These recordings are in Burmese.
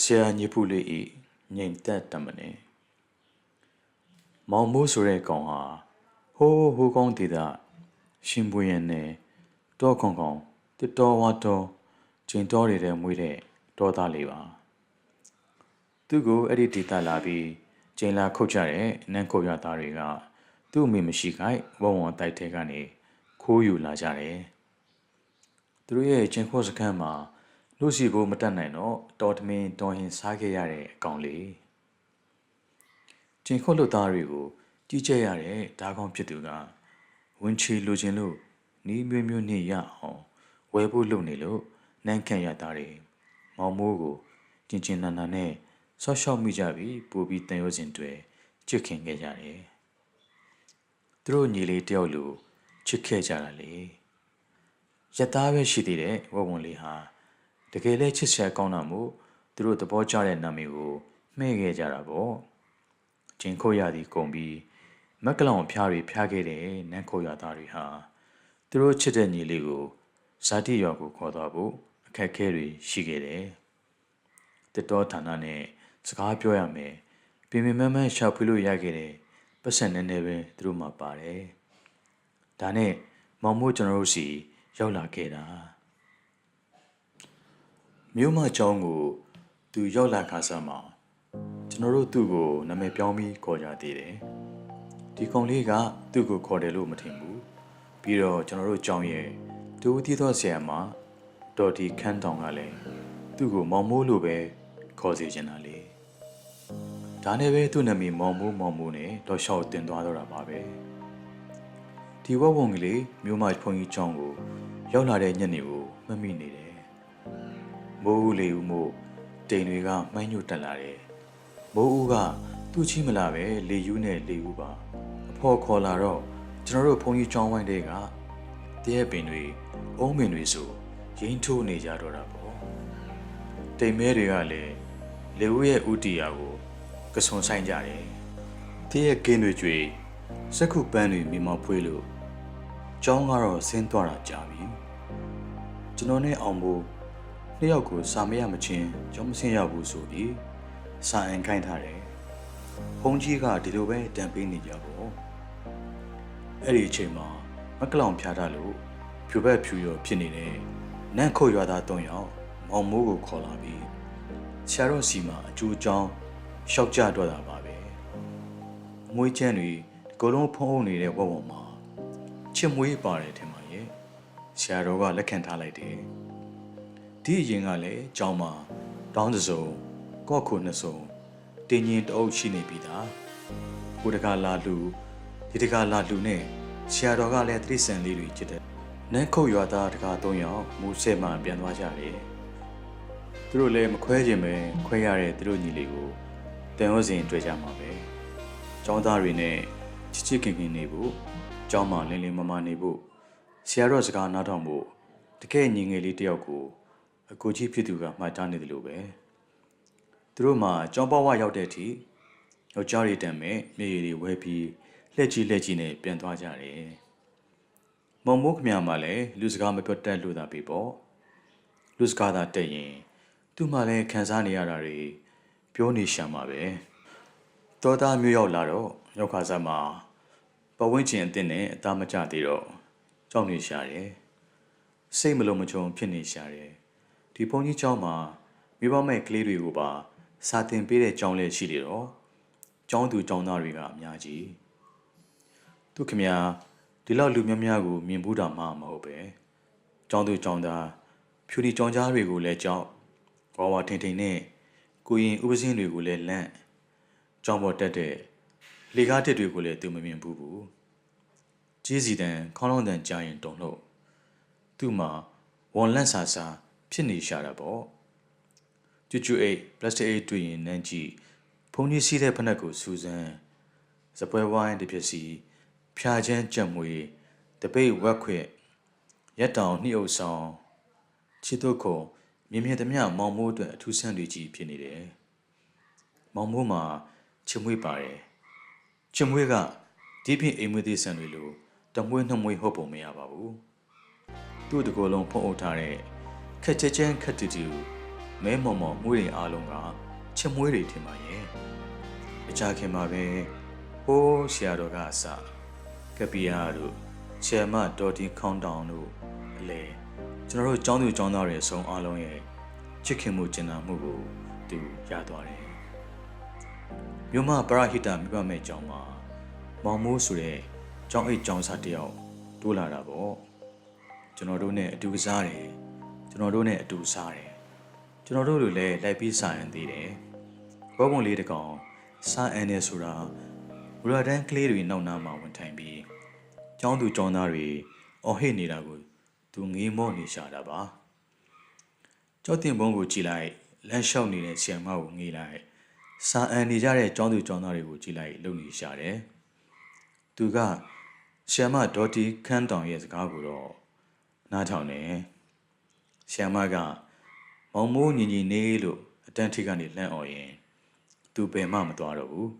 ဆရာညစ်ဖူလေးဤငြိမ်သက်တမနေမောင်မိုးဆိုတဲ့ကောင်ဟာဟိုးကောင်းဒေတာရှင်ပွေရနဲ့တောခွန်ကောင်တစ်တော်ဝါတော်ကျင်တော်ရတဲ့မွေးတဲ့တောသားလေးပါသူ့ကိုအဲ့ဒီဒေတာလာပြီးကျင်လာခုတ်ကြတဲ့နန်းခုတ်ရသားတွေကသူ့အမေမရှိခိုက်ဝုံတိုက်ထဲကနေခိုးယူလာကြတယ်သူတို့ရဲ့ကျင်ခို့စခန်းမှာလူစီကိုမတက်နိုင်တော့တော်သမင်းတော်ရင်စားခဲ့ရတဲ့အကောင်လေးကျင်ခုတ်လူသားတွေကိုကြီးကြဲရတဲ့ဓာကောင်ဖြစ်သူကဝင်ချီလိုချင်လို့နီးမျိုးနဲ့ရအောင်ဝဲဖို့လုပ်နေလို့နန်းခန့်ရသားတွေမောင်မိုးကိုကျင်နာနဲ့ဆော့ရှော့မိကြပြီးပူပြီးတန်ရုံးစင်တွေချစ်ခင်ခဲ့ကြတယ်သူတို့ညီလေးတယောက်လိုချစ်ခဲ့ကြတာလေရသားပဲရှိသေးတဲ့ဝဝွန်လေးဟာတကယ်လဲချစ်စရာကောင်းတာမို့သူတို့သဘောကျတဲ့နာမည်ကိုမှဲ့ခဲ့ကြတာပေါ့ကျင်ခုတ်ရသည်ကုန်ပြီးမက်ကလောင်ဖျားတွေဖျားခဲ့တဲ့နန်းခုတ်ရသားတွေဟာသူတို့ချစ်တဲ့ညီလေးကိုဇာတိရွာကိုခေါ်သွားဖို့အခက်အခဲတွေရှိခဲ့တယ်တတော်ဌာနနဲ့စကားပြောရမယ်ပြင်မန်းရှာဖွေလို့ရခဲ့တဲ့ပတ်စံနဲ့ပဲသူတို့မှပါတယ်ဒါနဲ့မောင်မိုးကျွန်တော်တို့စီရောက်လာခဲ့တာမြို့မကျောင်းကိုသူရောက်လာခါစားမှာကျွန်တော်တို့သူ့ကိုနာမည်ပြောင်းပြီးခေါ်ကြသေးတယ်ဒီကောင်လေးကသူ့ကိုခေါ်တယ်လို့မထင်ဘူးပြီးတော့ကျွန်တော်တို့ကျောင်းရဲ့ဒူးတီသောဆရာမဒေါ်ဒီခန်းတောင်ကလည်းသူ့ကိုမောင်မိုးလို့ပဲခေါ်စီချင်တာလေဒါနဲ့ပဲသူ့နာမည်မောင်မိုးနဲ့တော့ရှောက်တင်သွားတော့တာပါပဲဒီဝဝုံကလေးမြို့မဖုန်ကြီးကျောင်းကိုရောက်လာတဲ့ညနေကိုမှတ်မိနေတယ်မိုးဦးလေးဦးမို့တိမ်တွေကမှိုင်းညွတ်တက်လာတယ်မိုးဦးကသူ့ချင်းမလာပဲလေယူးနဲ့လေဦးပါအဖော်ခေါ်လာတော့ကျွန်တော်တို့ဖုန်ကြီးကျောင်းဝိုင်းတွေကတရက်ပင်တွေအုံးပင်တွေဆိုရင်းထိုးနေကြတော့တာပေါ့တိမ်မဲတွေကလည်းလေဦးရဲ့ဥတီယာကိုကစွန်ဆိုင်ကြတယ်တရက်ကင်းတွေကျွေစက္ခုပန်းတွေမြင်မောဖွေးလို့ကျောင်းကတော့ဆင်းသွားတာကြာပြီကျွန်တော်နဲ့အောင်ဖို့နှစ်ယောက်ကိုစာမရမချင်းကျောင်းမဆင်းရဘူးဆိုပြီးစာအင်ခိုင်းထားတယ်ဘုန်းကြီးကဒီလိုပဲတန်ပေးနေကြပေါ့အဲ့ဒီအချိန်မှာမကလောင်ဖျားထားလို့ဖြူဘက်ဖြူရောဖြစ်နေတဲ့နန်းခုတ်ရွာသား၃ယောက်မောင်မိုးကိုခေါ်လာပြီးဆရာတော်စီမှာအကျိုးအကြောင်းရှောက်ကြတော့တာပါပဲအမွေးချမ်းတွေဒီကုလုံးဖုံးအုပ်နေတဲ့ဝဝမှာချစ်မွေးပါတယ်ထင်ပါရဲ့ဆရာတော်ကလက်ခံထားလိုက်တယ်ဒီအရင်ကလည်းကျောင်းမှာတောင်းတစုံကော့ခုနှစ်စုံတင်းရင်တအုပ်ရှိနေပြီသားကိုတကလာလူဒီတကလာလူနဲ့ဆရာတော်ကလည်းသတိဆန်လေးတွေချစ်တဲ့နန်းခုတ်ရွာသားတကား၃ယောက်မူဆဲမှပြန်သွားကြတယ်သူတို့လည်းမခွဲခြင်းပဲခွဲရတဲ့သူတို့ညီလေးကိုတန်ရုံးစင်တွေ့ကြမှာပဲကျောင်းသားတွေနဲ့ချစ်ခင်နေဖို့ကျောင်းမှာလင်းမနေဖို့ဆရာတော်စကားနားထောင်ဖို့တကယ်ညီငယ်လေးတယောက်ကိုအကိုကြီးဖြစ်သူကမှားတားနေတယ်လို့ပဲသူတို့မှကျောင်းပေါဝရောက်တဲ့အထိယောက်ျားတွေတန်မဲ့မြေရည်တွေဝဲပြီးလှက်ကြီးနဲ့ပြန်သွားကြတယ်မောင်မိုးခမရမှလည်းလူစကားမပြောတတ်လို့သာပြီပေါ့လူစကားသာတက်ရင်သူ့မှလည်းခံစားနေရတာတွေပြောနေရှာမှာပဲတော်သားမျိုးရောက်လာတော့ရောက်ခါစားမှာပဝင်းကျင်အစ်နဲ့အသားမကျသေးတော့ကြောက်နေရှာတယ်စိတ်မလုံးမချုံဖြစ်နေရှာတယ်ဒီဘုန်းကြီးကျောင်းမှာမိဘမဲ့ကလေးတွေကိုပါစာသင်ပေးတဲ့ကျောင်းလေးရှိနေတော့ကျောင်းသူကျောင်းသားတွေကအများကြီးသူခင်ဗျာဒီလောက်လူများကိုမြင်ဘူးတာမှမဟုတ်ပဲကျောင်းသူကျောင်းသားဖြူဒီကျောင်းသားတွေကိုလည်းကြောက်ဝါထင်နဲ့ကိုရင်ဥပစင်းတွေကိုလည်းလန့်ကျောင်းပေါ်တက်တဲ့လေကားတစ်တွေကိုလည်းသူမမြင်ဘူးကြီးစီတန်ခေါင်းလုံးတန်ကြားရင်တုံလို့သူ့မှာဝန်လန့်ဆာဖြစ်နေရှာတာပေါ့ကျူအိတ်ပလတ်စတစ်အိတ်တွေ့ရင်နန်းကြည့်ဖုန်ကြီးစီးတဲ့ဖက်နှက်ကိုစူးစမ်းစပွဲဝိုင်းတစ်ပြက်စီဖြာချမ်းကြက်မွေတပိတ်ဝက်ခွက်ရက်တောင်နှိအုပ်ဆောင်ချစ်တို့ခုံမြင်သမျှမောင်မိုးအတွက်အထူးဆန်းတွေကြီးဖြစ်နေတယ်မောင်မိုးမှာချစ်မွေးပါတယ်ချစ်မွေးကဒီပြင်အိမ်မွေးသေးဆန်တွေလိုတမွေးနှမွေးဟုတ်ပုံမရပါဘူးသူ့တကောလုံးဖုံးအုပ်ထားတဲ့ခက်ချမ်းခက်တူ မဲမော်မော်မွေးတွေအားလုံးကချစ်မွေးတွေထင်ပါရဲ့အကြခင်မှာပဲဟိုးဆရာတော်ကအစကပီယာတို့ဆရာမဒေါ်တီခေါင်းတောင်တို့အလေကျွန်တော်တို့ကျောင်းသူကျောင်းသားတွေအစုံအားလုံးရဲ့ချစ်ခင်မှုကျင်နာမှုကိုသူရသွားတယ်မြို့မပရဟိတမိဘမဲ့ကျောင်းမှာမောင်မိုးဆိုတဲ့ကျောင်းအိတ်ကျောင်းစားတယောက်တိုးလာတာပေါ့ကျွန်တော်တို့နဲ့အတူကစားတယ်ကျွန်တော်တို့နဲ့အတူစားတယ်ကျွန်တော်တို့လိုလည်းလိုက်ပြီးစားရင်သေးတယ်ဘောပုံလေးတကောင်စားအန်နေဆိုတာဘူရာတန်းကလေးတွေနောက်နားမှာဝင်ထိုင်ပြီးကျောင်းသူကျောင်းသားတွေအော်ဟစ်နေတာကိုသူငေးမော့နေရှာတာပါကျောင်းတင်ဘုံကိုကြည့်လိုက်လမ်းလျှောက်နေတဲ့ဆီယမ်မကိုငေးလိုက်စားအန်နေကြတဲ့ကျောင်းသူကျောင်းသားတွေကိုကြည့်လိုက်လုံနေရှာတယ်သူကဆီယမ်မဒေါ်တီခန်းတောင်ရဲ့စကားကိုတော့နားထောင်တယ်ဆီယမ်မကမောင်မိုးညီညီနေလို့အတန်းထိပ်ကနေလှမ်းអော်ရင်သူဘယ်မှမသွားတော့ဘူး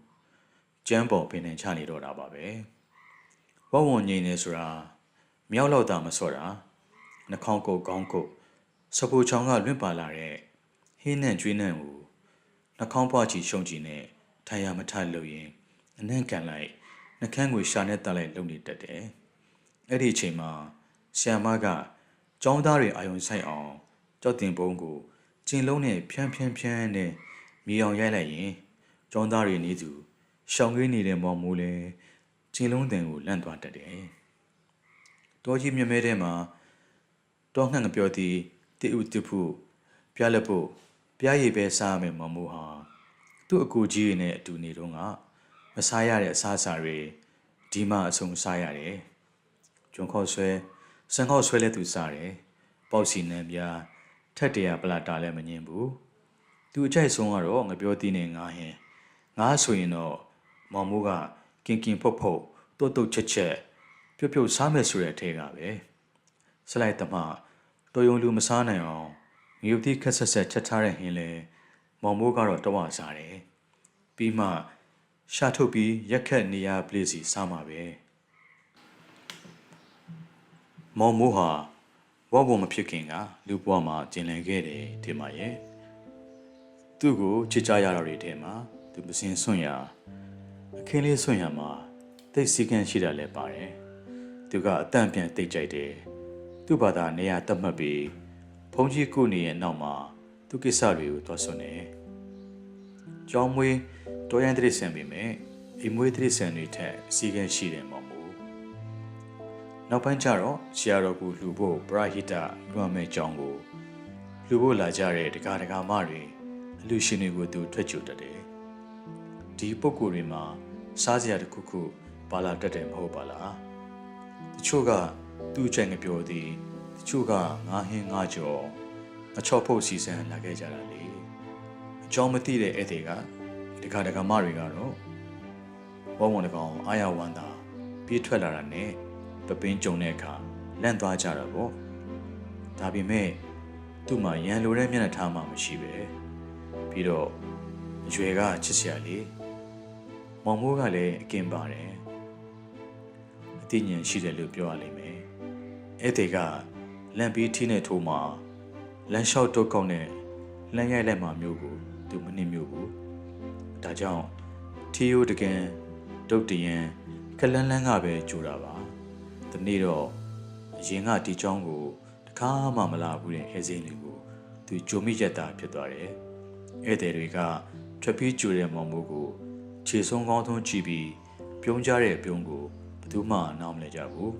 ကျမ်းပေါ်ပင်နဲ့ချနေတော့တာပါပဲဝဝွန်ငိမ့်နေဆိုတာမြောက်လောက်တာမစော့တာနှာခေါင်းကုတ်ခေါင်းကုတ်စပူချောင်းကလွင့်ပါလာတဲ့ဟင်းနဲ့ကျွေးနှံကိုနှာခေါင်းပွားချီရှုံချီနဲ့ထိုင်ရမထလို့ရင်အနှံ့ကန်လိုက်နှကန်းကိုရှာနဲ့တက်လိုက်လုံနေတတ်တယ်အဲ့ဒီအချိန်မှာဆီယမ်မကကျောင်းသားတွေအာယုံဆိုင်အောင်ကြောက်တင်ပုံးကိုကျင်လုံးနဲ့ဖြန်းနဲ့မြေအောင်ရိုက်လိုက်ရင်ကျောင်းသားတွေနေသူရှောင်ရင်းနေတဲ့မောင်မိုးလဲကျင်လုံးတန်ကိုလန့်သွားတတ်တယ်။တောကြီးမြမဲထဲမှာတောငှက်ငပြောသည်တိဥတိဖို့ပြလက်ဖို့ပြားရည်ပဲစားမယ်မောင်မိုးဟာသူ့အကူကြီးတွေနဲ့အတူနေတော့ကမစားရတဲ့အစားအစာတွေဒီမှအဆုံစားရတယ်။ကျွန်းခေါက်ဆွဲစံခေါက်ဆွဲလဲသူစားတယ်။ပေါက်စီနံပြားထက်တရပလာတာလည်းမငင်းဘူးသူအကြိုက်ဆုံးကတော့ငပြောသီးနဲ့ငါဟင်းငါဆိုရင်တော့မောင်မိုးကကင်ဖုတ်တုတ်ချက်ပြုတ်စားမယ်ဆိုတဲ့အထဲကပဲစလိုက်တမတော်ယုံလူမစားနိုင်အောင်ငရုတ်သီးခက်ဆက်ချက်ထားတဲ့ဟင်းလဲမောင်မိုးကတော့တော့စားတယ်ပြီးမှရှာထုတ်ပြီးရက်ခက်နေရပလေးစီစားမှာပဲမောင်မိုးဟာဝဘမဖြစ်ခင်ကလူဘွားမှာကျင်လည်ခဲ့တယ်ဒီမှာရဲ့သူ့ကိုချစ်ကြရတာတွေထဲမှာသူမစင်ဆွန့်ရအခင်းလေးဆွန့်ရမှာတိတ်စီကန်းရှိတာလည်းပါတယ်သူကအတန့်ပြန်တိတ်ကြိုက်တယ်သူ့ဘာသာနေရာတတ်မှတ်ပြီးဘုံကြီးကိုနေရဲ့နောက်မှာသူကိစ္စတွေကိုသွားဆွနေကျောင်းမွေးတော်ရန်တိရစ္ဆာန်ပေမဲ့အိမ်မွေးတိရစ္ဆာန်တွေထက်စီကန်းရှိတယ်မောင်မို့နောက်ပိုင်းကျတော့ဆရာတော်ကိုလှူဖို့ပရဟိတမြွမ်းမဲ့ကျောင်းကိုလှူဖို့လာကြတဲ့ဒကာဒကာမတွေအလူရှင်တွေကိုသူထွက်ကြွတတ်တယ်ဒီပုံကိုယ်တွေမှာစားစရာတစ်ခုခုပါလာတတ်တယ်မဟုတ်ပါလားတချို့ကသူ့အချက်ငပြောသည်တချို့ကငါဟင်းငါကြော်အချော့ဖို့စီစဉ်လာခဲ့ကြတာလေအကြောင်းမသိတဲ့ဧည့်သည်ကဒကာဒကာမတွေကတော့ဝုံတကောင်အာရဝန္တာပြေးထွက်လာတာနဲ့ပပင်းကြုံတဲ့အခါလန့်သွားကြတာပေါ့ဒါပေမဲ့သူ့မှာရန်လိုတဲ့မျက်နှာထားမှမရှိပဲပြီးတော့အရွယ်ကချစ်စရာလေမောင်မိုးကလည်းအကင်ပါတယ်အသိဉာဏ်ရှိတယ်လို့ပြောရလိမ့်မယ်အဲ့ဒီကလန့်ပြီးထင်းနဲ့ထိုးမှာလမ်းလျှောက်တုတ်ကောက်နဲ့လမ်းရိုက်လိုက်မှမျိုးကိုသူမနှိမ့်မျိုးဘူးဒါကြောင့်ထီယိုတကန်ဒုတ်တရန်ကလန်းလန်းကပဲကြိုတာပါဒီနေ့တော့အရင်ကဒီချောင်းကိုတခါမှမလာဘူးတဲ့ဟဲစင်းလေးကိုသူကြုံမိရတာဖြစ်သွားတယ်ဧည့်သည်တွေကထွက်ပြေးကြိုတဲ့မောင်မိုးကိုခြေဆုံးကောင်းဆုံးကြည့်ပြီးပြုံးကြတဲ့ပြုံးကိုဘယ်သူမှနားမလဲကြဘူး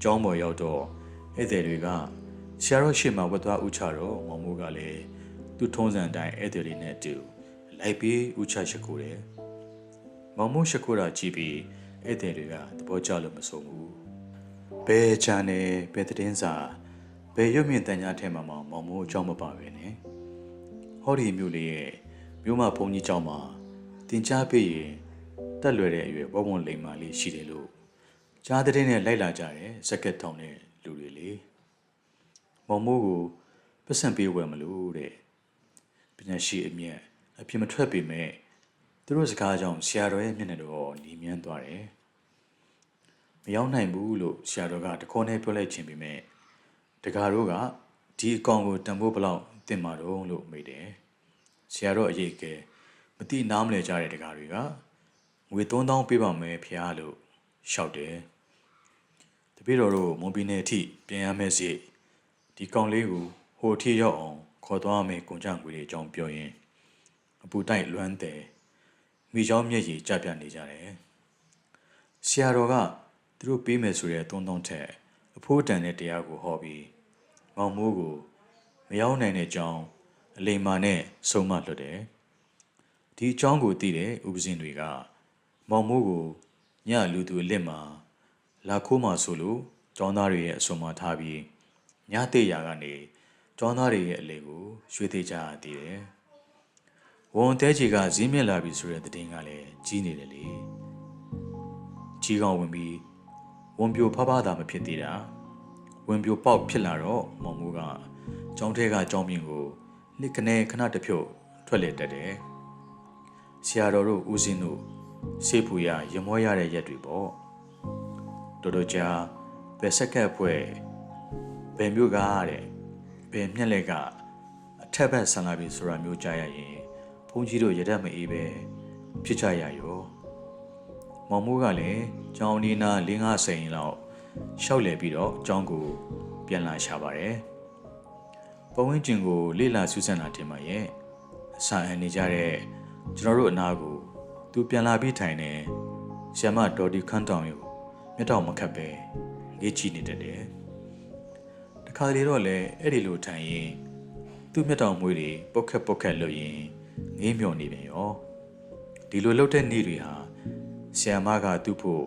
ကျောင်းပေါ်ရောက်တော့ဧည့်သည်တွေကဆရာတော်ရှေ့မှာဝတ်သွားဥချတော့မောင်မိုးကလည်းသူ့ထုံးစံတိုင်းဧည့်သည်တွေနဲ့အတူလိုက်ပြီးဥချရှိခိုးတယ်မောင်မိုးရှိခိုးတာကြည့်ပြီးဧည့်သည်တွေကသဘောကျလို့မဆုံးဘူးဘယ်ချန်နယ်ဘယ်သတင်းစာဘယ်ရုပ်မြင်သံကြားထဲမှာမောင်မိုးအကြောင်းမပါပဲနဲ့ဟောဒီမြို့လေးရဲ့မြို့မဘုံကြီးကျောင်းမှာတင် जा ပေးရင်တက်လွယ်တဲ့အရွယ်ဝဝွန်လိမ်မာလေးရှိတယ်လို့ကြားတဲ့နဲ့လိုက်လာကြတယ်စက်ကက်ထောင်တဲ့လူတွေလေမောင်မိုးကိုပတ်စံပေးဝယ်မလို့တဲ့ပညာရှိအမြတ်အပြစ်မထွက်ပေမဲ့သူတို့စကားကြောင့်ဆရာတော်ရဲ့မျက်နှာတော်ညီမြန်းသွားတယ်မရောက်နိုင်ဘူးလို့ဆရာတော်ကတခေါနဲ့ပြောလိုက်ခြင်းပေမဲ့တကားတို့ကဒီအကောင်ကိုတန်ဖိုးဘလောက် တင်မာတော့လို့မိတယ်ဆရာတော်အရေးကဲမတိနားမလဲကြတဲ့တကားတွေကငွေ3000ပေးပါမယ်ဖျားလို့ရှောက်တယ်တပည့်တော်တို့မွန်ပြည်နယ်အထိပြန်ရမယ့်စီဒီကောင်လေးကိုဟိုအထိရောက်အောင်ခေါ်သွားမယ်ကုန်ကြငွေတွေအကြောင်းပြောရင်အပူတိုက်လွမ်းတယ်မိချောင်းမျက်ရည်ကျပြနေကြတယ်ဆရာတော်ကသူတို့ပေးမယ်ဆိုတဲ့3000ထက်အဖိုးတန်တဲ့တရားကိုဟောပြီးမောင်မိုးကိုမရောက်နိုင်တဲ့အကြောင်းအလိမ္မာနဲ့ဆုံးမလွတ်တယ်ဒီအကြောင်းကိုသိတဲ့ဥပဇင်းတွေကမောင်မိုးကိုညလူသူအလစ်မှာလာခိုးမှဆိုလို့ကျောင်းသားတွေရဲ့အဆုံးမထားပြီးညတေးရာကနေကျောင်းသားတွေရဲ့အလေကိုရွှေ့သေးကြရသေးတယ်ဝန်တဲကြီးကဈေးမြက်လာပြီဆိုတဲ့သတင်းကလည်းကြီးနေတယ်လေကြီးကောင်ဝင်ပြီးဝန်ပြိုဖဖသာမဖြစ်သေးတာဝန်ပြိုပေါက်ဖြစ်လာတော့မောင်မိုးကကျောင်းထဲကကျောင်းပြင်ကိုလက်ကနေခဏတစ်ဖြုတ်ထွက်လေတက်တယ်ဆရာတော်တို့ဦးစင်းတို့စေဖူရရမောရတဲ့ရက်တွေပေါ့တော်တော်ကြာဘယ်စက်ကက်ဖွဲ့ဘယ်မျိုးကားတဲ့ဘယ်မျက်လက်ကအထက်ဘက်ဆန်လာပြီဆိုတာမျိုးကြားရရင်ဘုန်းကြီးတို့ရတတ်မအေးပဲဖြစ်ကြရရောမောင်မိုးကလည်းကျောင်းဒီနာ5-5စိန်လောက်ရှောက်လေပြီးတော့ကျောင်းကိုပြန်လာရှာပါတယ်ပဝင်းကျင်ကိုလေ့လာစူးစမ်းတာတင်ပါရဲ့အစာအန်နေကြတဲ့ကျွန်တော်တို့အနာကိုသူပြန်လာပြီးထိုင်နေဆ iam မဒေါ်ဒီခန်းတောင်ကိုမျက်တောင်မခတ်ပဲငေးကြည့်နေတတ်တယ်တခါလေတော့လည်းအဲ့ဒီလိုထိုင်ရင်သူ့မျက်တောင်မွေးတွေပုတ်ခက်လို့ရင်ငေးမြော်နေပြန်ရောဒီလိုလှုပ်တဲ့နေ့တွေဟာဆ iam မကသူ့ဖို့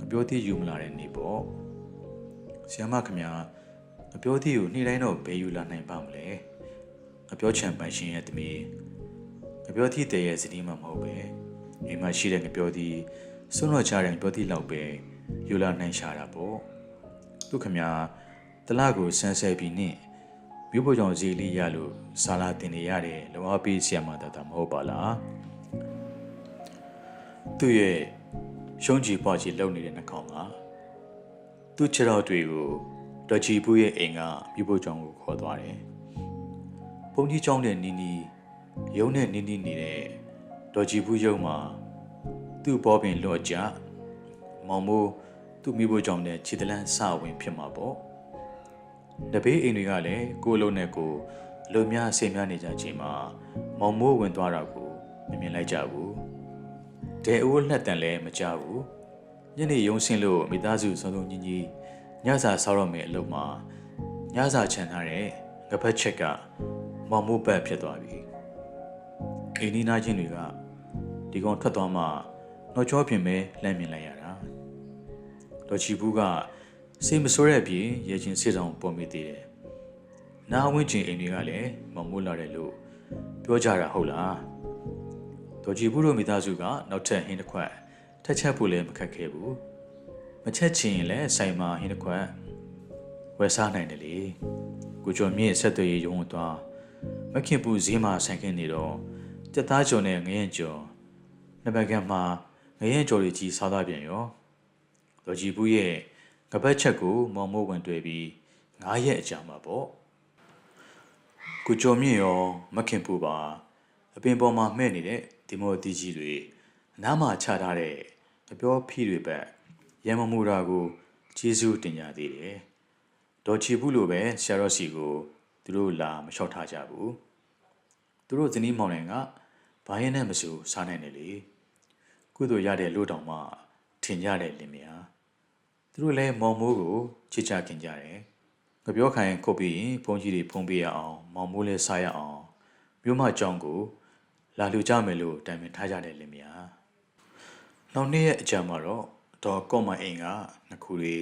အပြောသေးယူမလာတဲ့နေ့ပေါ့ဆ iam မခင်ဗျာအပြောသေးကိုနေ့တိုင်းတော့ဘယ်ယူလာနိုင်ပါမလဲအပြောချံပိုင်ရှင်ရဲ့သမီးငပြောသီးတည်းရဲ့ဇနီးမှမဟုတ်ပဲအိမ်မှာရှိတဲ့ငပြောသီးစွန့်လွတ်ချတဲ့ငပြောသီးလောက်ပဲယူလာနိုင်ရှာတာပေါ့သူခမတလကိုဆန်းဆဲပြီးနဲ့မြို့ပေါ်ကြောင့်ဈေးလေးရလို့စာလာတင်နေရတယ်လောအပေးဆရာမတမဟုတ်ပါလားသူ့ရဲ့ရှုံးကြည်ပွားကြီးလုံနေတဲ့နှာခေါင်းကသူ့ခြေထောက်တွေကိုဒေါ်ချီဘူးရဲ့အိမ်ကမြို့ပေါ်ကြောင့်ကိုခေါ်သွားတယ်ဘုန်းကြီးကျောင်းတဲ့နီနီရုံးနဲ့နီးနီးနေတဲ့ဒေါ်ကြည်ဘူးရုံမှာသူ့ဘောပင်လော့ကြမောင်မိုးသူ့မိဖို့ကြောင့်နဲ့ခြေတလန်းစဝင်ဖြစ်မှာပေါ့တပေးအိမ်တွေကလည်းကိုလုံးနဲ့ကိုလုံများဆင်များနေကြချိန်မှာမောင်မိုးဝင်သွားတာကိုမမြင်လိုက်ကြဘူးဒဲအိုးလက်တန်လည်းမကြဘူးညနေရုံးဆင်းလို့မိသားစုစုံစုံညီညီညစာဆောက်ရမယ့်အလုပ်မှာညစာချန်ထားတဲ့ငပတ်ချက်ကမောင်မိုးပတ်ဖြစ်သွားပြီအိမ်နီးနားချင်းတွေကဒီကောင်ထွက်သွားမှတော့ချောပြင်ပဲလှမ်းမြင်လိုက်ရတာဒေါ်ချီဘူးကစိတ်မဆိုးတဲ့အပြင်ရေချင်းစစ်ဆောင်ပေါ်မိသေးတယ်နားဝင်းကျင်အိမ်တွေကလည်းမမိုးလာတယ်လို့ပြောကြတာဟုတ်လားဒေါ်ချီဘူးတို့မိသားစုကနောက်ထပ်ဟင်းတစ်ခွက်ထက်ချက်ဖို့လည်းမခက်ခဲဘူးမချက်ချင်ရင်လည်းဆိုင်မှာဟင်းတစ်ခွက်ဝယ်စားနိုင်တယ်လေကိုကျော်မြင့်ဆက်သွယ်ရေးရုံးသွားမခင်ပူဈေးမှာဆိုင်ခင်းနေတော့ကြက်သားကျော်နဲ့ငရင်ကျော်နှစ်ဘက်ကမှငရင်ကျော်တွေကြီးစားသားပြန်ရောဒေါ်ကြီးဘူးရဲ့ကပတ်ချက်ကိုမောင်မိုးဝင်တွေ့ပြီး9ရက်အကြာမှာပေါ့ကိုကျော်မြင့်ရောမခင်ပူပါအပင်ပေါ်မှာမှဲ့နေတဲ့ဒီမော်တီကြီးတွေနားမှာချထားတဲ့အပြောဖီးတွေပဲရံမမှုတာကိုကျေးဇူးတင်ကြသေးတယ်ဒေါ်ချီဘူးလိုပဲဆရာတော်စီကိုသူတို့လာမလျှောက်ထားကြဘူးသူတို့ဇနီးမောင်နှံကဘာရင်နဲ့မဆိုစားနိုင်တယ်လေကုသိုလ်ရတဲ့လို့တောင်မှထင်ကြတဲ့လင်မယားသူတို့လည်းမောင်မိုးကိုချစ်ချခင်ကြတယ်ငပြောခိုင်ခုတ်ပြီးရင်ဘုန်းကြီးတွေဖုံးပေးရအောင်မောင်မိုးလည်းစားရအောင်မြို့မကျောင်းကိုလာလူကြမယ်လို့တိုင်ပင်ထားကြတဲ့လင်မယားနောက်နေ့ရဲ့အကြံမှာတော့ဒေါ်ကော့မအိမ်ကနှစ်ခုတွေ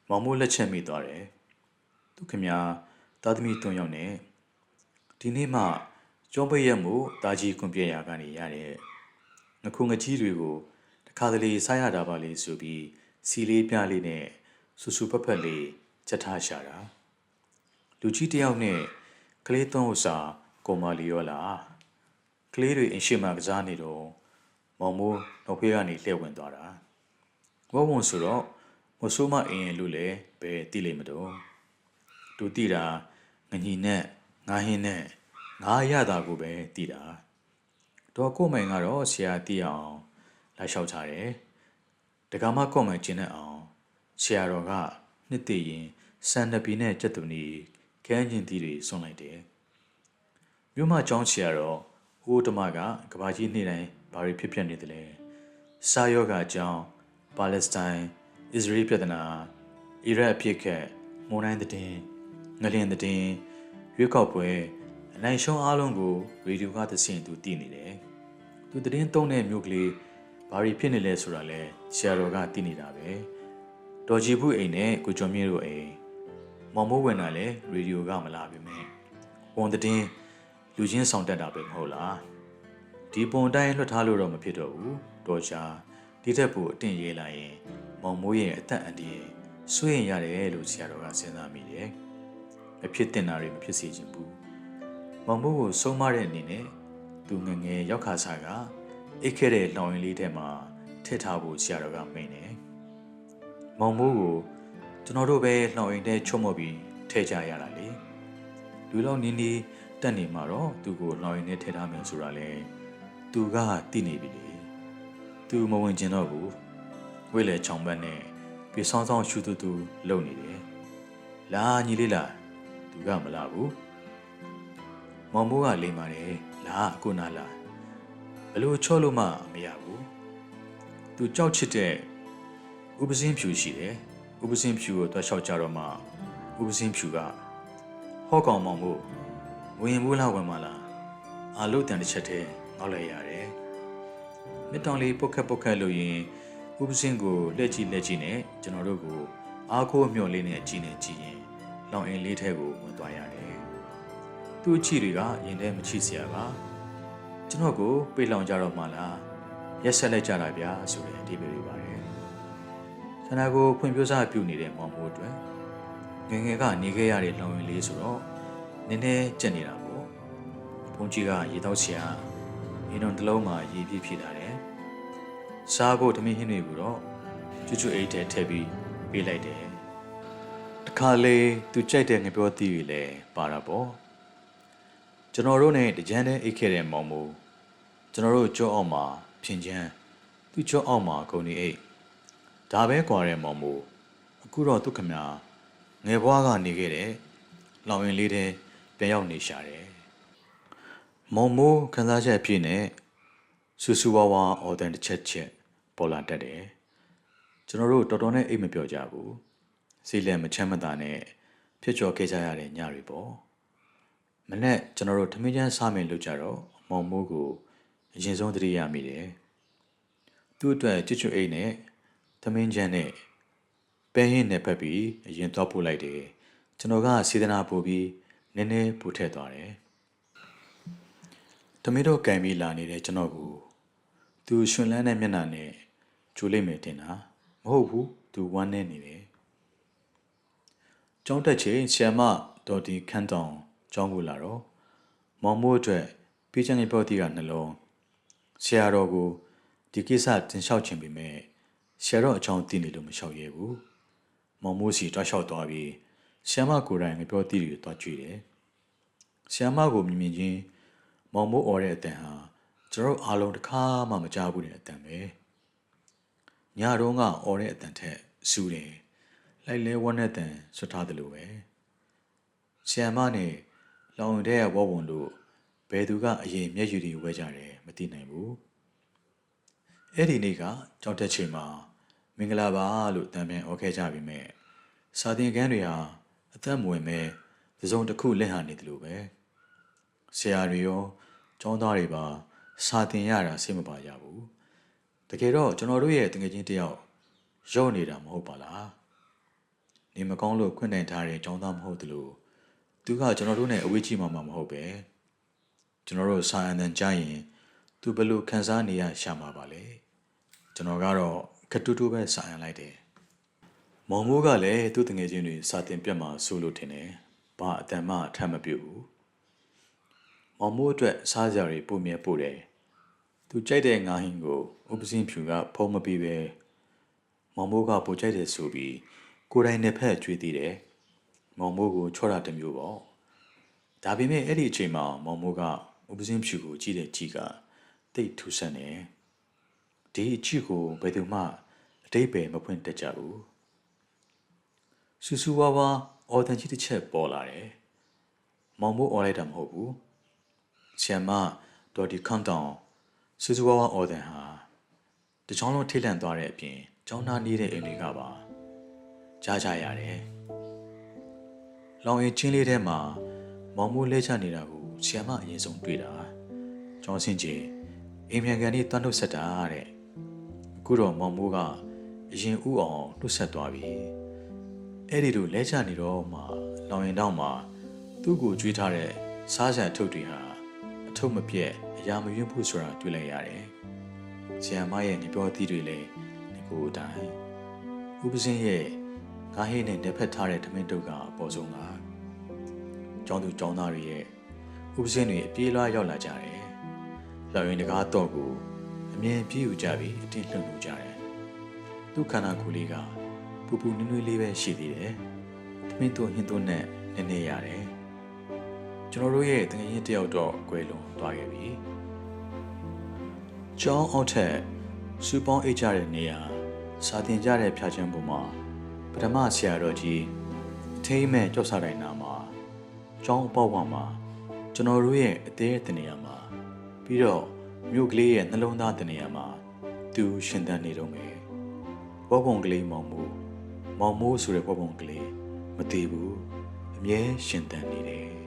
မောင်မိုးလက်ချက်မိသွားတယ်သူခင်ဗျာသားသမီး3ယောက်နဲ့ဒီနေ့မှကျောင်းပိတ်ရက်မှုတာကြီးကွန်ပြရာကနေရတဲ့ငခုငကြီးတွေကိုတခါတလေစားရတာပါလေဆိုပြီးစီလေးပြလေးနဲ့ဆူဆူဖက်ဖက်လေးချက်ထားရှာတာလူကြီးတယောက်နဲ့ကလေး3ဥစားကိုမလီရောလားကလေးတွေအင်ရှိမှကစားနေတော့မောင်မိုးနောက်ဖေးကနေလှည့်ဝင်သွားတာဝုံဝုံဆိုတော့မဆိုးမအင်းရင်လို့လည်းပဲတိလိမ့်မတော့သူတိတာငညီနဲ့ ငါဟင်းနဲ့ငါရတာကိုပဲတည်တာတော့ကို့မိုင်ကတော့ဆရာတည်အောင်လာလျှောက်ထားတယ်တကမှကို့မိုင်ကျင်းတဲ့အောင်ဆရာတော်ကနှစ်သိရင်စံနှစ်ပီနဲ့ကြက်သွနီခန်းချင်းတီးတွေဆွန့်လိုက်တယ်မြို့မကျောင်းဆရာတော်ဦးဓမ္မကကဘာကြီးနေ့တိုင်းဘာတွေဖြစ်နေတယ်လဲစာယောဂအကြောင်းပါလက်စတိုင်းအစ္စရေးပြည်ထနာအီရတ်အဖြစ်ခက်မွန်တိုင်းတဲ့ငလျင်တဲ့ရွေးကောက်ပွဲအနိုင်ရှုံးအားလုံးကိုရေဒီယိုကသစင်သူတည်နေတယ်သူသတင်းသုံးတဲ့မြို့ကလေးဘာတွေဖြစ်နေလဲဆိုတာလဲဆရာတော်ကတည်နေတာပဲတော်ကြီးဘူးအိမ်နဲ့ကိုကျော်မြင့်တို့အိမ်မောင်မိုးဝင်လာလဲရေဒီယိုကမလာပြီမဲ့ဝန်တဲ့လူချင်းဆောင်တက်တာပဲမဟုတ်လားဒီပုံတိုင်းလွှတ်ထားလို့တော့မဖြစ်တော့ဘူးတော်ချာဒီထက်ပိုအတင့်ရေးလိုက်ရင်မောင်မိုးရဲ့အသက်အန္တရာယ်စိုးရင်ရတယ်လို့ဆရာတော်ကစဉ်းစားမိတယ်မဖြစ်တင်တာတွေမဖြစ်စေချင်ဘူးမောင်မိုးကိုဆုံးမတဲ့အနေနဲ့သူငငယ်ရောက်ခါစားကအိတ်ခဲ့တဲ့လောင်ရင်လေးထဲမှာထည့်ထားဖို့ဆရာတော်ကမိန့်တယ်မောင်မိုးကိုကျွန်တော်တို့ပဲလောင်ရင်ထဲချုံမော့ပြီးထည့်ကြရတာလေလူလောင်နင်းနေတက်နေမှာတော့သူ့ကိုလောင်ရင်ထဲထည့်ထားမယ်ဆိုတာလေသူကသိနေပြီလေသူမဝင်ကျင်တော့ဘူးဝိလေချောင်ဘက်နဲ့ပြေဆောင်းဆောင်းရှူတူတူလုံနေတယ်လာညီလေးလာသူကမလာဘူးမောင်မိုးကလိမ်ပါတယ်လာကိုနာလာဘလို့ချော့လို့မှမရဘူးသူကြောက်ချစ်တဲ့ဥပစင်းဖြူရှိတယ်ဥပစင်းဖြူကိုတွားလျှောက်ကြတော့မှဥပစင်းဖြူကဟောကောင်မောင်မို့ဝင်ဘူးလားဝင်မလားအာလို့တန်တစ်ချက်တည်းငေါက်လိုက်ရတယ်မြစ်တောင်လေးပုတ်ခက်လို့ရင်ဥပစင်းကိုလက်ကြည့်နဲ့ကျွန်တော်တို့ကိုအားကိုးမျှော်လေးနဲ့ကြည်ရင်လောင်အင်းလေးထဲကိုဝင်သွားရတယ်သူ့အချီတွေကရင်ထဲမချီစရာပါကျွန်တော်ကိုပြေးလောင်ကြတော့မှလားရက်ဆက်လိုက်ကြတာဗျာဆိုတဲ့အဓိပ္ပာယ်တွေပါတယ်ခန္ဓာကိုယ်ဖွံ့ဖြိုးစားပြုနေတဲ့မောင်မိုးအတွက်ငယ်ကနေခဲ့ရတဲ့လောင်ရင်လေးဆိုတော့နည်းနည်းကြက်နေတာပေါ့ဘုန်းကြီးကရေတောက်ဆရာအင်းတော်တစ်လုံးမှာရေပြည့်ဖြည့်လာတယ်စားဖို့သမီးဟင်းတွေကိုတော့ကျွတ်အိတ်ထဲထည့်ပြီးပေးလိုက်တယ်တခါလေသူကြိုက်တဲ့ငပြောသီးတွေလည်းပါတာပေါ့ကျွန်တော်တို့နဲ့တကြမ်းတဲ့အိတ်ခဲ့တဲ့မောင်မိုးကျွန်တော်တို့ကြောအောက်မှာဖြင်ချမ်းသူကြောအောက်မှာဂုံနေအိတ်ဒါပဲကွာတဲ့မောင်မိုးအခုတော့သူခမငယ်ဘွားကနေခဲ့တဲ့လောင်ရင်လေးတဲ့ပြန်ရောက်နေရှာတယ်မောင်မိုးခန်းစားချက်အဖြစ်နဲ့ဆူဆူဝါဝါအော်တန်တစ်ချက်ပေါ်လာတတ်တယ်ကျွန်တော်တို့တော်တော်နဲ့အိတ်မပြောကြဘူးစီလန်မချမ်းမသာနဲ့ဖြစ်ကျော်ခဲ့ကြရတဲ့ညတွေပေါ့မနေ့ကျွန်တော်တို့ထမင်းချမ်းစားမယ်လို့ကြတော့မောင်မိုးကိုအရင်ဆုံးသတိရမိတယ်သူ့အတွက်ချွတ်အိတ်နဲ့ထမင်းချမ်းနဲ့ပဲဟင်းနဲ့ဖက်ပြီးအရင်တော့ပို့လိုက်တယ်ကျွန်တော်ကစေတနာပို့ပြီးနည်းနည်းပို့ထည့်သွားတယ်ထမင်းတော့ကံပြီးလာနေတဲ့ကျွန်တော်ကိုသူရှင်လန်းတဲ့မျက်နှာနဲ့ကြိုလိုက်မယ်တင်တာမဟုတ်ဘူးသူဝမ်းနေနေတယ်ကျောင်းတက်ချိန်ဆီယမဒေါ်ဒီခန်းတောင်ကျောင်းကိုလာတော့မောင်မိုးအတွက်ပြီးချင်တဲ့ပြောတီကနှလုံးဆရာတော်ကိုဒီကိစ္စတင်လျှောက်ခြင်းပေမဲ့ဆရာတော်အကြောင်းသိနေလို့မလျှောက်ရဲဘူးမောင်မိုးစီတွားလျှောက်သွားပြီးဆီယမကိုယ်တိုင်ငပြောတီတွေတွားကြည့်တယ်ဆီယမကိုမြင်ချင်းမောင်မိုးអော်တဲ့အတန်ဟာကျွန်တော်အားလုံးတစ်ခါမှမကြားဘူးတဲ့အတန်ပဲညတော့ကអော်တဲ့အတန်ထက်စူးတယ်လိုက်လဲဝန်းတဲ့တန်ဆွတ်ထားတယ်လို့ပဲဆီယမနဲ့လောင်တဲ့ဝဝွန်လို့ဘယ်သူကအရင်မျက်ရည်တွေဝဲကြတယ်မသိနိုင်ဘူးအဲ့ဒီနေ့ကကြောက်တဲ့ချိန်မှာမင်္ဂလာပါလို့တန်ပြန်ဩခဲ့ကြပြီမဲ့စာသင်ခန်းတွေဟာအသက်မဝင်မဲ့သစုံတစ်ခုလက်ဟာနေတယ်လို့ပဲဆရာတွေရောကျောင်းသားတွေပါစာသင်ရတာစိတ်မပါကြဘူးတကယ်တော့ကျွန်တော်တို့ရဲ့တငယ်ချင်းတယောက်ရော့နေတာမဟုတ်ပါလားနေမကောင်းလို့ခွင့်နိုင်ထားတဲ့ကျောင်းသားမဟုတ်တယ်လို့သူကကျွန်တော်တို့နဲ့အဝေးကြီးမှမဟုတ်ပဲကျွန်တော်တို့စာအန်တန်ကြားရင်သူဘယ်လိုခံစားနေရရှာမှာပါလဲကျွန်တော်ကတော့ခတူးတူးပဲစာအန်လိုက်တယ်မောင်မိုးကလည်းသူ့တငယ်ချင်းတွေစာသင်ပြတ်မှာစိုးလို့ထင်တယ်ဘာအတန်မှထပ်မပြုတ်ဘူးမောင်မိုးအတွက်စားကြတွေပုံမြဲပို့တယ်သူကြိုက်တဲ့ငါဟင်းကိုဥပစင်းဖြူကဖုံးမပြီးပဲမောင်မိုးကပိုကြိုက်တယ်ဆိုပြီးကိုယ်တိုင်နဲ့ဖက်ကြွေးသေးတယ်မောင်မိုးကိုချောတာတစ်မျိုးပေါ့ ဒါပေမဲ့အဲ့ဒီအချိန်မှာမောင်မိုးကဥပစင်းဖြူကိုကြည့်တဲ့ကြည့်ကတိတ်ထူဆန်းနေဒီအကြည့်ကိုဘယ်သူမှအတိတ်ပဲမဖွင့်တတ်ကြဘူးစူးစူးဝါးဝါအော်တန်ကြီးတစ်ချက်ပေါ်လာတယ်မောင်မိုးအော်လိုက်တာမဟုတ်ဘူးဆီယမ်မဒေါ်ဒီခန့်တောင်စူးစူးဝါးဝါအော်တန်ဟာတချောင်းလုံးထိတ်လန့်သွားတဲ့အပြင်ကျောင်းသားနေတဲ့အိမ်တွေကပါကြားကြရတယ်လောင်ရင်ချင်းလေးထဲမှာမောင်မိုးလဲချနေတာကိုဆီယမ်မအရင်ဆုံးတွေ့တာကျောင်းစင်ကြီးအိမ်မြန်ကန်လေးတွန်းထုတ်ဆက်တာတဲ့အခုတော့မောင်မိုးကအရင်ဥအောင်နှုတ်ဆက်သွားပြီအဲ့ဒီလိုလဲချနေတော့မှလောင်ရင်တောင်မှသူ့ကိုကြွေးထားတဲ့စားစံထုတ်တွေဟာအထုပ်မပြက်အရာမယွင်းဖို့ဆိုတာတွေ့လိုက်ရတယ်ဆီယမ်မရဲ့ညပြောသီးတွေလည်းဒီကိုအတိုင်းဥပစင်းရဲ့ကားဟင်းနဲ့နေဖက်ထားတဲ့ထမင်းတုပ်ကအပေါ်ဆုံးကကျောင်းသူကျောင်းသားတွေရဲ့ဥပစင်းတွေအပြေးလွှားရောက်လာကြတယ်။လောင်ရင်တကားတော့ကိုအမြင်ပြေးယူကြပြီးအတင်းလှုပ်လို့ကြတယ်။သူ့ခန္ဓာကိုယ်လေးကပူပူနွေ့နွေ့လေးပဲရှိသေးတယ်။ထမင်းတို့ဟင်းတို့နဲ့နည်းနည်းရတယ်။ကျွန်တော်တို့ရဲ့တငယ်ချင်းတယောက်တော့ကွယ်လွန်သွားခဲ့ပြီ။ကျောင်းအောက်ထက်စူပေါင်းအိတ်ကြတဲ့နေရာစာတင်ကြတဲ့ဖြာချင်းပုံမှာပထမဆရာတော်ကြီးအထိမ့်မဲ့ကြောက်စားတိုင်းနာမှာကျောင်းအပေါက်ဝမှာကျွန်တော်တို့ရဲ့အသေးတနေရာမှာပြီးတော့မြို့ကလေးရဲ့နှလုံးသားတနေရာမှာသူရှင်သန်နေတော့မယ်ဝဘုံကလေးမောင်မိုးဆိုတဲ့ဝဘုံကလေးမသေးဘူးအမြဲရှင်သန်နေတယ်